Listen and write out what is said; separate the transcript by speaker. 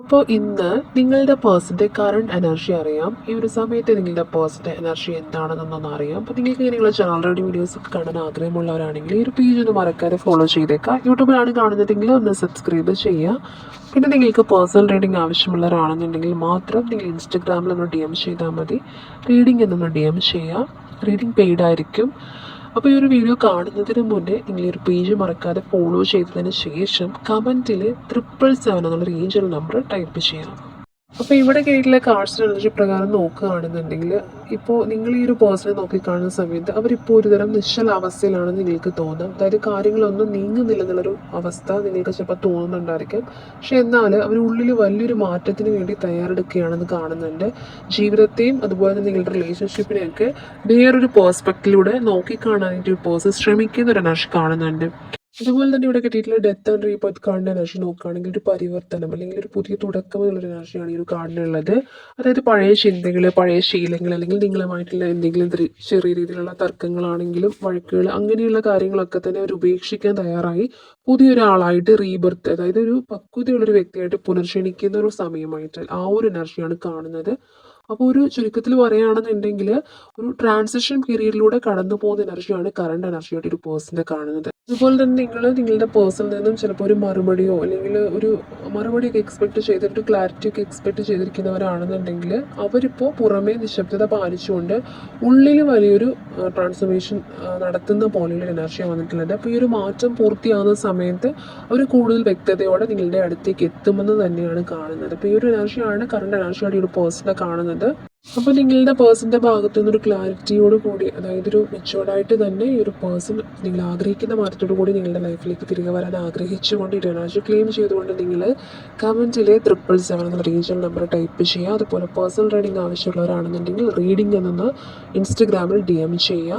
Speaker 1: അപ്പോൾ ഇന്ന് നിങ്ങളുടെ പേഴ്സൻ്റെ കറണ്ട് എനർജി അറിയാം. ഈ ഒരു സമയത്ത് നിങ്ങളുടെ പേഴ്സൻ്റെ എനർജി എന്താണെന്നൊന്നും അറിയാം. അപ്പോൾ നിങ്ങൾക്ക് ഇങ്ങനെയുള്ള ജനറൽ വീഡിയോസ് ഒക്കെ കാണാൻ ആഗ്രഹമുള്ളവരാണെങ്കിൽ ഈ ഒരു പേജ് ഒന്ന് മറക്കാതെ ഫോളോ ചെയ്തേക്കാം. യൂട്യൂബിലാണ് കാണുന്നതെങ്കിൽ ഒന്ന് സബ്സ്ക്രൈബ് ചെയ്യുക. പിന്നെ നിങ്ങൾക്ക് പേഴ്സണൽ റീഡിംഗ് ആവശ്യമുള്ളവരാണെന്നുണ്ടെങ്കിൽ മാത്രം നിങ്ങൾ ഇൻസ്റ്റഗ്രാമിൽ ഒന്ന് DM ചെയ്താൽ മതി. റീഡിംഗ് എന്നൊന്ന് DM ചെയ്യുക. റീഡിംഗ് പെയ്ഡ് ആയിരിക്കും. അപ്പോൾ ഈ ഒരു വീഡിയോ കാണുന്നതിന് മുന്നേ നിങ്ങൾ ഈ ഒരു പേജ് മറക്കാതെ ഫോളോ ചെയ്തതിന് ശേഷം കമൻറ്റിൽ 777 എന്നുള്ള ഏഞ്ചൽ നമ്പർ ടൈപ്പ് ചെയ്യാം. അപ്പോൾ ഇവിടെ കേട്ടിലെ കാർഡ്സ് എനർജി പ്രകാരം നോക്കുകയാണെന്നുണ്ടെങ്കിൽ ഇപ്പോൾ നിങ്ങൾ ഈ ഒരു പേഴ്സണെ നോക്കിക്കാണുന്ന സമയത്ത് അവരിപ്പോൾ ഒരുതരം നിശ്ചലാവസ്ഥയിലാണെന്ന് നിങ്ങൾക്ക് തോന്നാം. അതായത് കാര്യങ്ങളൊന്നും നീങ്ങുന്നില്ല എന്നുള്ളൊരു അവസ്ഥ നിങ്ങൾക്ക് ചിലപ്പോൾ തോന്നുന്നുണ്ടായിരിക്കും. പക്ഷെ എന്നാൽ അവർ ഉള്ളിൽ വലിയൊരു മാറ്റത്തിന് വേണ്ടി തയ്യാറെടുക്കുകയാണെന്ന് കാണുന്നുണ്ട്. ജീവിതത്തെയും അതുപോലെ തന്നെ നിങ്ങളുടെ റിലേഷൻഷിപ്പിനെയൊക്കെ വേറൊരു പേഴ്സ്പെക്റ്റിലൂടെ നോക്കിക്കാണാനായിട്ട് ഒരു പേഴ്സൺ ശ്രമിക്കുന്ന ഒരു എനർജി കാണുന്നുണ്ട്. അതുപോലെ തന്നെ ഇവിടെ കിട്ടിയിട്ടുള്ള ഡെത്ത് ആൻഡ് റീബർത്ത് കാർഡിൻ്റെ എനർജി നോക്കുകയാണെങ്കിൽ ഒരു പരിവർത്തനം അല്ലെങ്കിൽ ഒരു പുതിയ തുടക്കം എന്നുള്ളൊരു എനർജിയാണ് ഈ ഒരു കാർഡിനുള്ളത്. അതായത് പഴയ ചിന്തകൾ, പഴയ ശീലങ്ങൾ അല്ലെങ്കിൽ നിങ്ങളുമായിട്ടുള്ള എന്തെങ്കിലും ചെറിയ രീതിയിലുള്ള തർക്കങ്ങളാണെങ്കിലും വഴക്കുകൾ അങ്ങനെയുള്ള കാര്യങ്ങളൊക്കെ തന്നെ അവർ ഉപേക്ഷിക്കാൻ തയ്യാറായി പുതിയൊരാളായിട്ട് റീബർത്ത്, അതായത് ഒരു പക്വതയുള്ളൊരു വ്യക്തിയായിട്ട് പുനർജനിക്കുന്ന ഒരു സമയമായിട്ട് ആ ഒരു എനർജിയാണ് കാണുന്നത്. അപ്പോൾ ഒരു ചുരുക്കത്തിൽ പറയുകയാണെന്നുണ്ടെങ്കിൽ ഒരു ട്രാൻസിഷൻ പീരീഡിലൂടെ കടന്നു പോകുന്ന എനർജിയാണ് കറണ്ട് എനർജിയായിട്ട് ഒരു പേഴ്സണെ കാണുന്നത്. അതുപോലെ തന്നെ നിങ്ങൾ നിങ്ങളുടെ പേഴ്സണിൽ നിന്നും ചിലപ്പോൾ ഒരു മറുപടിയോ അല്ലെങ്കിൽ ഒരു മറുപടിയൊക്കെ എക്സ്പെക്ട് ചെയ്തിട്ട് ക്ലാരിറ്റി ഒക്കെ എക്സ്പെക്ട് ചെയ്തിരിക്കുന്നവരാണെന്നുണ്ടെങ്കിൽ അവരിപ്പോൾ പുറമേ നിശബ്ദത പാലിച്ചുകൊണ്ട് ഉള്ളിൽ വലിയൊരു ട്രാൻസ്ഫോർമേഷൻ നടത്തുന്ന പോലെയുള്ള എനർജിയാണ് വന്നിട്ടുള്ളത്. അപ്പോൾ ഈ ഒരു മാറ്റം പൂർത്തിയാകുന്ന സമയത്ത് അവർ കൂടുതൽ വ്യക്തതയോടെ നിങ്ങളുടെ അടുത്തേക്ക് എത്തുമെന്ന് തന്നെയാണ് കാണുന്നത്. അപ്പോൾ ഈ ഒരു എനർജിയാണ് കറണ്ട് എനർജിയായിട്ട് ഈ ഒരു പേഴ്സണെ കാണുന്നത്. അപ്പോൾ നിങ്ങളുടെ പേഴ്സൻ്റെ ഭാഗത്തു നിന്നൊരു ക്ലാരിറ്റിയോട് കൂടി, അതായത് ഒരു മെച്ചുവേർഡായിട്ട് തന്നെ ഈ ഒരു പേഴ്സൺ നിങ്ങൾ ആഗ്രഹിക്കുന്ന മാറ്റത്തോടു കൂടി നിങ്ങളുടെ ലൈഫിലേക്ക് തിരികെ വരാൻ ആഗ്രഹിച്ചുകൊണ്ട് ഈ എനർജി ക്ലെയിം ചെയ്തുകൊണ്ട് നിങ്ങൾ കമൻറ്റിൽ 777 എന്നുള്ള റീജിയൽ നമ്പർ ടൈപ്പ് ചെയ്യുക. അതുപോലെ പേഴ്സണൽ റീഡിംഗ് ആവശ്യമുള്ളവരാണെന്നുണ്ടെങ്കിൽ റീഡിംഗ് എന്നൊന്ന് ഇൻസ്റ്റഗ്രാമിൽ DM ചെയ്യുക.